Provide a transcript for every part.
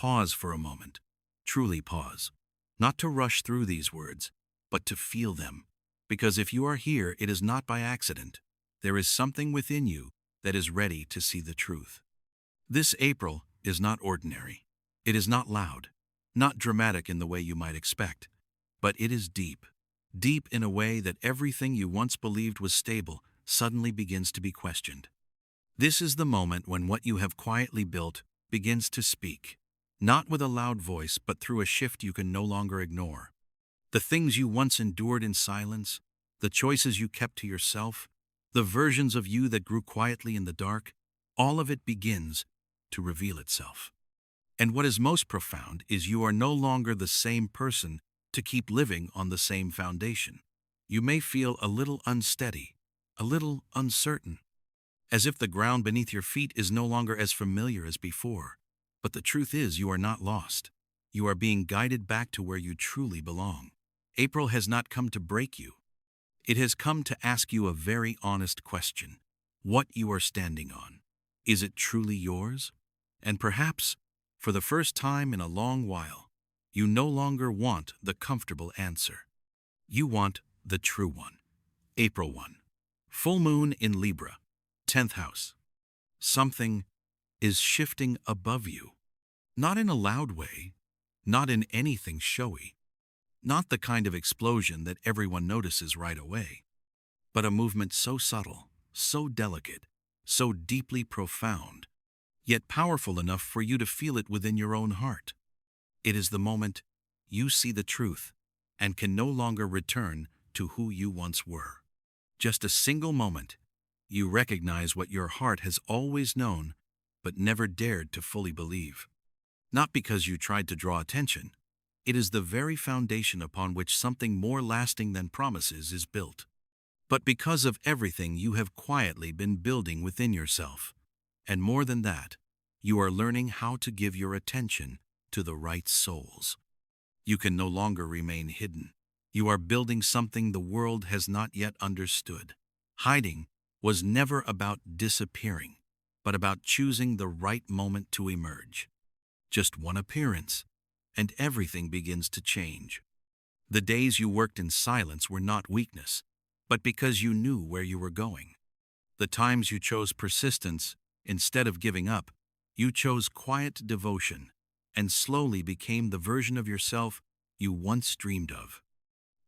pause for a moment. Truly pause. Not to rush through these words, but to feel them. Because if you are here, it is not by accident. There is something within you that is ready to see the truth. This April is not ordinary. It is not loud, not dramatic in the way you might expect, but it is deep. Deep in a way that everything you once believed was stable suddenly begins to be questioned. This is the moment when what you have quietly built begins to speak, not with a loud voice, but through a shift you can no longer ignore. The things you once endured in silence, the choices you kept to yourself, the versions of you that grew quietly in the dark, all of it begins to reveal itself. And what is most profound is you are no longer the same person to keep living on the same foundation. You may feel a little unsteady, a little uncertain, as if the ground beneath your feet is no longer as familiar as before. But the truth is, you are not lost. You are being guided back to where you truly belong. April has not come to break you. It has come to ask you a very honest question. What you are standing on, is it truly yours? And perhaps, for the first time in a long while, you no longer want the comfortable answer. You want the true one. April 1. Full moon in Libra, 10th house. Something is shifting above you. Not in a loud way, not in anything showy, not the kind of explosion that everyone notices right away, but a movement so subtle, so delicate, so deeply profound, yet powerful enough for you to feel it within your own heart. It is the moment you see the truth and can no longer return to who you once were. Just a single moment, you recognize what your heart has always known but never dared to fully believe. Not because you tried to draw attention. It is the very foundation upon which something more lasting than promises is built. But because of everything you have quietly been building within yourself. And more than that, you are learning how to give your attention to the right souls. You can no longer remain hidden. You are building something the world has not yet understood. Hiding was never about disappearing, but about choosing the right moment to emerge. Just one appearance, and everything begins to change. The days you worked in silence were not weakness, but because you knew where you were going. The times you chose persistence instead of giving up, you chose quiet devotion, and slowly became the version of yourself you once dreamed of.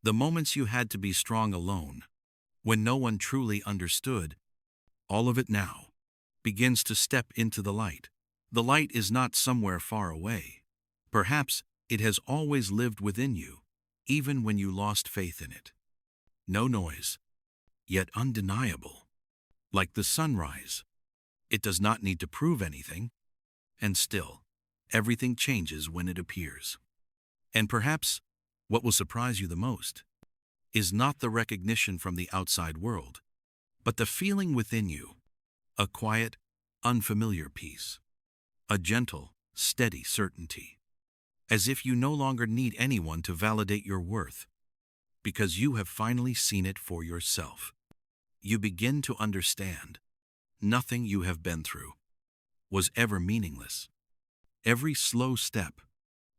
The moments you had to be strong alone, when no one truly understood, all of it now begins to step into the light. The light is not somewhere far away. Perhaps it has always lived within you, even when you lost faith in it. No noise, yet undeniable. Like the sunrise, it does not need to prove anything, and still, everything changes when it appears. And perhaps what will surprise you the most is not the recognition from the outside world, but the feeling within you, a quiet, unfamiliar peace, a gentle, steady certainty. As if you no longer need anyone to validate your worth, because you have finally seen it for yourself. You begin to understand nothing you have been through was ever meaningless. Every slow step,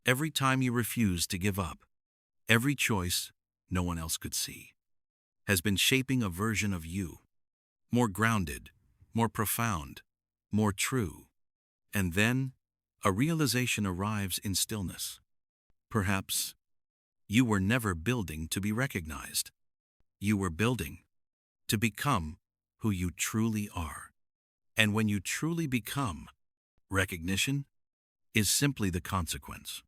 every time you refused to give up, every choice no one else could see, has been shaping a version of you, more grounded, more profound, more true. And then, a realization arrives in stillness. Perhaps you were never building to be recognized. You were building to become who you truly are. And when you truly become, recognition is simply the consequence.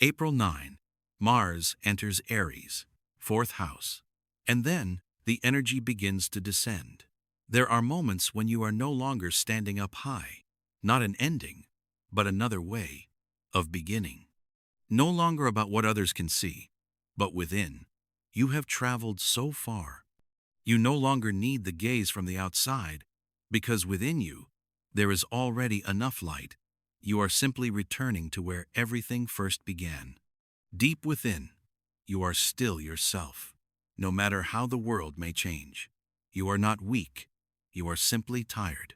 April 9, Mars enters Aries, 4th house. And then the energy begins to descend. There are moments when you are no longer standing up high, not an ending, but another way of beginning. No longer about what others can see, but within. You have traveled so far. You no longer need the gaze from the outside, because within you, there is already enough light. You are simply returning to where everything first began. Deep within, you are still yourself. No matter how the world may change, you are not weak. You are simply tired.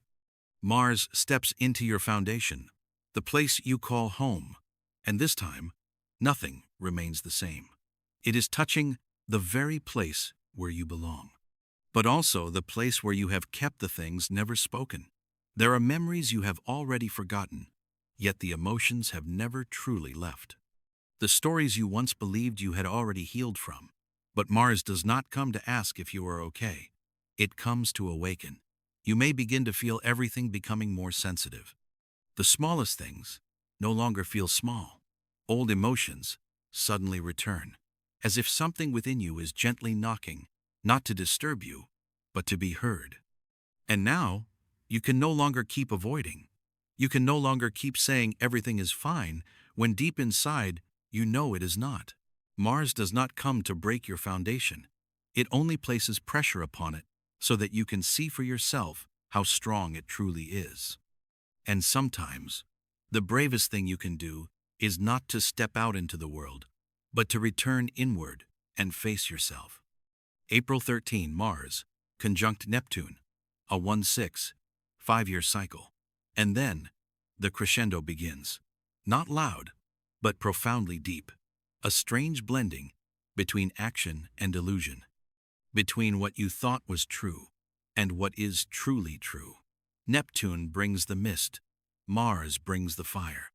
Mars steps into your foundation, the place you call home, and this time, nothing remains the same. It is touching the very place where you belong, but also the place where you have kept the things never spoken. There are memories you have already forgotten, yet the emotions have never truly left. The stories you once believed you had already healed from. But Mars does not come to ask if you are okay. It comes to awaken. You may begin to feel everything becoming more sensitive. The smallest things no longer feel small. Old emotions suddenly return, as if something within you is gently knocking, not to disturb you, but to be heard. And now, you can no longer keep avoiding. You can no longer keep saying everything is fine when deep inside you know it is not. Mars does not come to break your foundation. It only places pressure upon it so that you can see for yourself how strong it truly is. And sometimes, the bravest thing you can do is not to step out into the world, but to return inward and face yourself. April 13, Mars, conjunct Neptune, a 1-6, 5-year cycle. And then, the crescendo begins. Not loud, but profoundly deep. A strange blending between action and illusion, between what you thought was true and what is truly true. Neptune brings the mist, Mars brings the fire.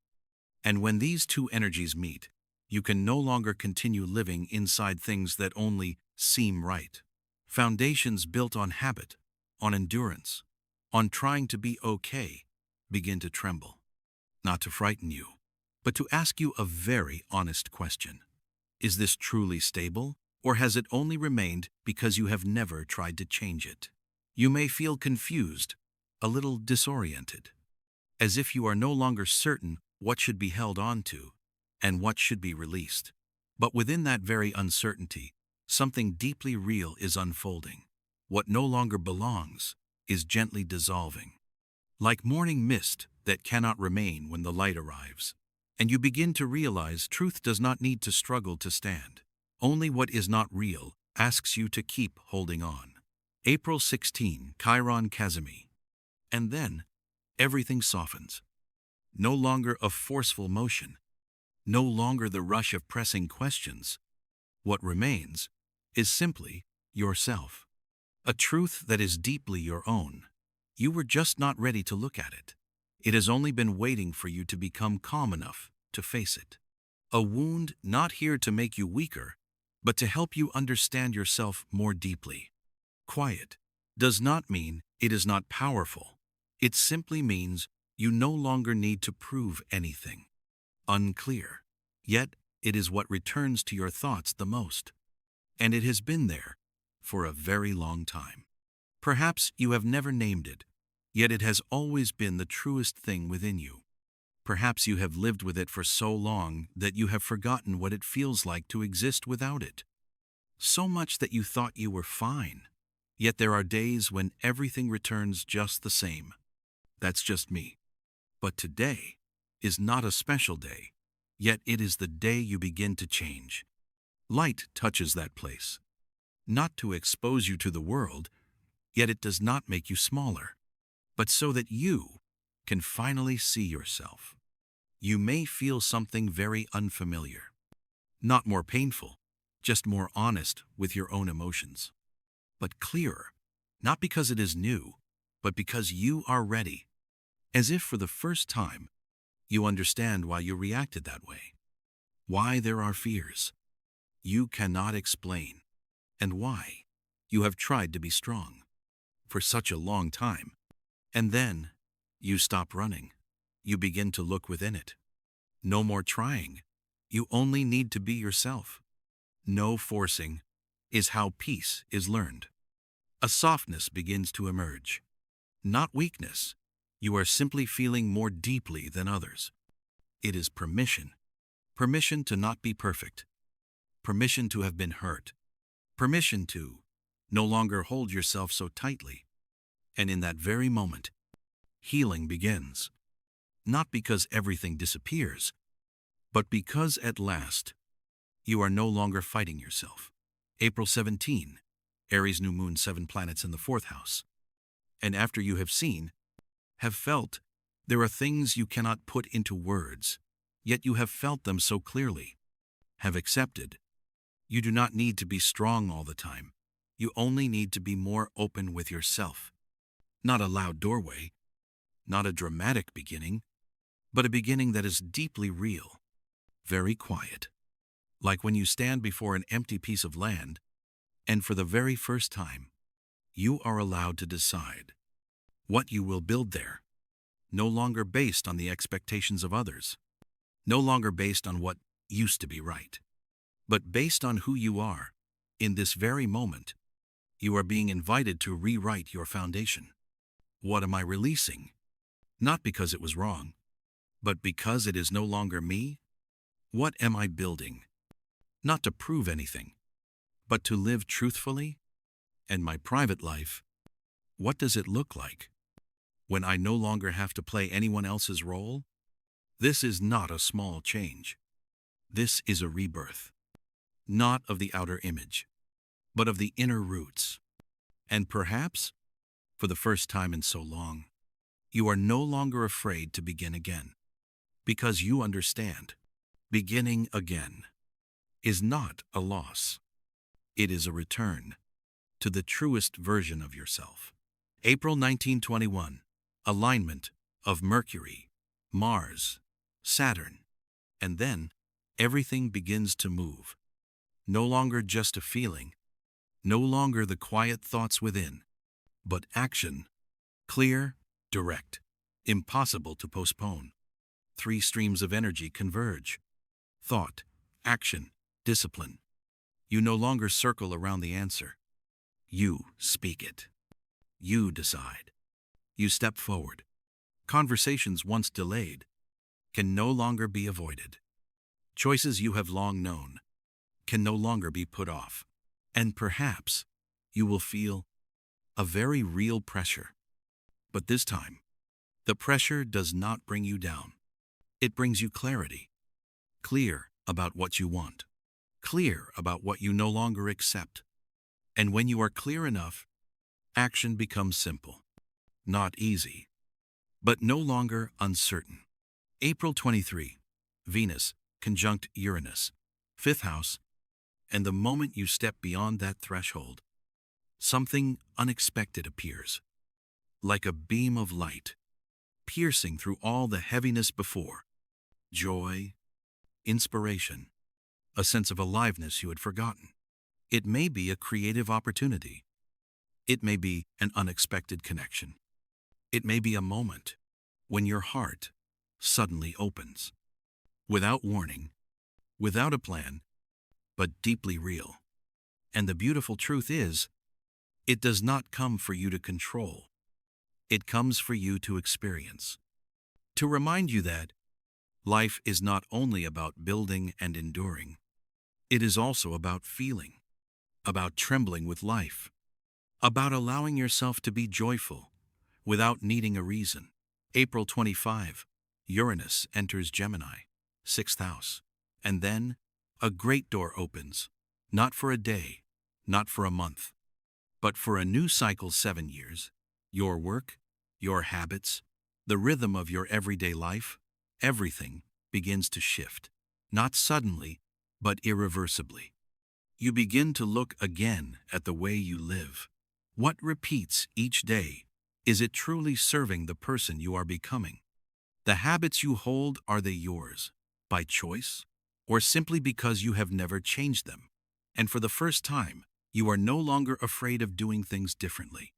And when these two energies meet, you can no longer continue living inside things that only seem right. Foundations built on habit, on endurance, on trying to be okay, begin to tremble. Not to frighten you, but to ask you a very honest question. Is this truly stable, or has it only remained because you have never tried to change it? You may feel confused, a little disoriented, as if you are no longer certain what should be held on to and what should be released. But within that very uncertainty, something deeply real is unfolding. What no longer belongs is gently dissolving, like morning mist that cannot remain when the light arrives. And you begin to realize truth does not need to struggle to stand. Only what is not real asks you to keep holding on. April 16, Chiron Cazimi. And then, everything softens. No longer a forceful motion. No longer the rush of pressing questions. What remains is simply yourself. A truth that is deeply your own. You were just not ready to look at it. It has only been waiting for you to become calm enough to face it. A wound not here to make you weaker, but to help you understand yourself more deeply. Quiet does not mean it is not powerful. It simply means you no longer need to prove anything. Unclear. Yet, it is what returns to your thoughts the most. And it has been there for a very long time. Perhaps you have never named it, yet it has always been the truest thing within you. Perhaps you have lived with it for so long that you have forgotten what it feels like to exist without it. So much that you thought you were fine. Yet there are days when everything returns just the same. That's just me. But today is not a special day, yet it is the day you begin to change. Light touches that place. Not to expose you to the world, yet it does not make you smaller, but so that you can finally see yourself. You may feel something very unfamiliar. Not more painful, just more honest with your own emotions. But clearer, not because it is new, but because you are ready. As if for the first time, you understand why you reacted that way. Why there are fears you cannot explain, and why you have tried to be strong for such a long time. And then, you stop running. You begin to look within it. No more trying. You only need to be yourself. No forcing is how peace is learned. A softness begins to emerge. Not weakness. You are simply feeling more deeply than others. It is permission. Permission to not be perfect. Permission to have been hurt. Permission to no longer hold yourself so tightly. And in that very moment, healing begins. Not because everything disappears, but because at last, you are no longer fighting yourself. April 17, Aries new moon, 7 planets in the 4th house. And after you have seen, have felt, There are things you cannot put into words, yet you have felt them so clearly. Have accepted. You do not need to be strong all the time. You only need to be more open with yourself. Not a loud doorway, not a dramatic beginning, but a beginning that is deeply real, very quiet. Like when you stand before an empty piece of land, and for the very first time, you are allowed to decide what you will build there, no longer based on the expectations of others, no longer based on what used to be right, but based on who you are. In this very moment, you are being invited to rewrite your foundation. What am I releasing? Not because it was wrong, but because it is no longer me. What am I building? Not to prove anything, but to live truthfully. And my private life, what does it look like when I no longer have to play anyone else's role? This is not a small change. This is a rebirth, not of the outer image, but of the inner roots. And perhaps, for the first time in so long, you are no longer afraid to begin again, because you understand, beginning again is not a loss. It is a return to the truest version of yourself. April 1921, alignment of Mercury, Mars, Saturn, and then everything begins to move. No longer just a feeling, no longer the quiet thoughts within, but action, clear, direct, impossible to postpone. 3 streams of energy converge: thought, action, discipline. You no longer circle around the answer. You speak it. You decide. You step forward. Conversations once delayed can no longer be avoided. Choices you have long known can no longer be put off. And perhaps you will feel a very real pressure. But this time, the pressure does not bring you down. It brings you clarity. Clear about what you want. Clear about what you no longer accept. And when you are clear enough, action becomes simple. Not easy, but no longer uncertain. April 23, Venus conjunct Uranus, 5th house, and the moment you step beyond that threshold, something unexpected appears, like a beam of light, piercing through all the heaviness before. Joy, inspiration, a sense of aliveness you had forgotten. It may be a creative opportunity. It may be an unexpected connection. It may be a moment when your heart suddenly opens, without warning, without a plan, but deeply real. And the beautiful truth is, it does not come for you to control. It comes for you to experience. To remind you that life is not only about building and enduring, it is also about feeling, about trembling with life, about allowing yourself to be joyful without needing a reason. April 25, Uranus enters Gemini, 6th house, and then a great door opens, not for a day, not for a month, but for a new cycle. 7 years. Your work, your habits, the rhythm of your everyday life, everything begins to shift, not suddenly, but irreversibly. You begin to look again at the way you live. What repeats each day? Is it truly serving the person you are becoming? The habits you hold, are they yours by choice, or simply because you have never changed them? And for the first time, you are no longer afraid of doing things differently.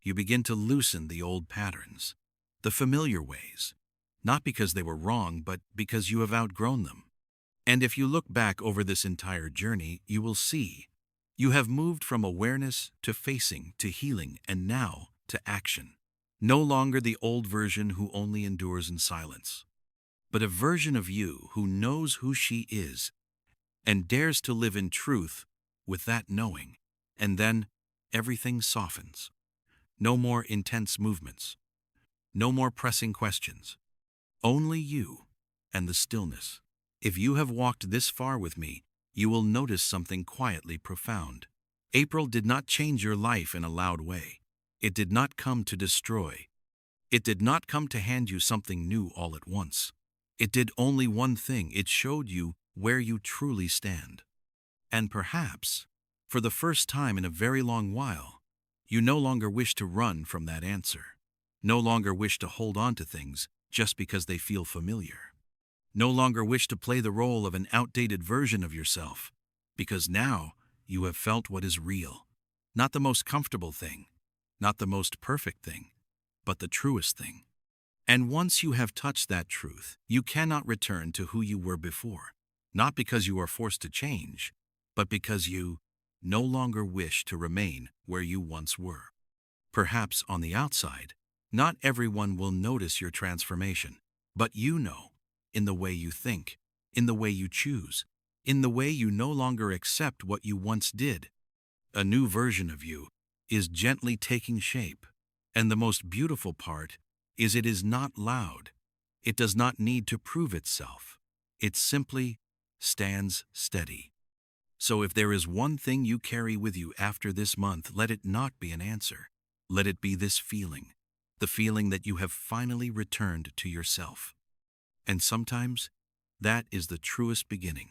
You begin to loosen the old patterns, the familiar ways, not because they were wrong, but because you have outgrown them. And if you look back over this entire journey, you will see you have moved from awareness to facing to healing and now to action. No longer the old version who only endures in silence, but a version of you who knows who she is and dares to live in truth with that knowing. And then everything softens. No more intense movements. No more pressing questions. Only you and the stillness. If you have walked this far with me, you will notice something quietly profound. April did not change your life in a loud way. It did not come to destroy. It did not come to hand you something new all at once. It did only one thing: it showed you where you truly stand. And perhaps, for the first time in a very long while, you no longer wish to run from that answer. No longer wish to hold on to things just because they feel familiar. No longer wish to play the role of an outdated version of yourself, because now you have felt what is real. Not the most comfortable thing, not the most perfect thing, but the truest thing. And once you have touched that truth, you cannot return to who you were before, not because you are forced to change, but because you no longer wish to remain where you once were. Perhaps on the outside, not everyone will notice your transformation, but you know, in the way you think, in the way you choose, in the way you no longer accept what you once did. A new version of you is gently taking shape, and the most beautiful part is it is not loud. It does not need to prove itself. It simply stands steady. So if there is one thing you carry with you after this month, let it not be an answer. Let it be this feeling, the feeling that you have finally returned to yourself. And sometimes, that is the truest beginning.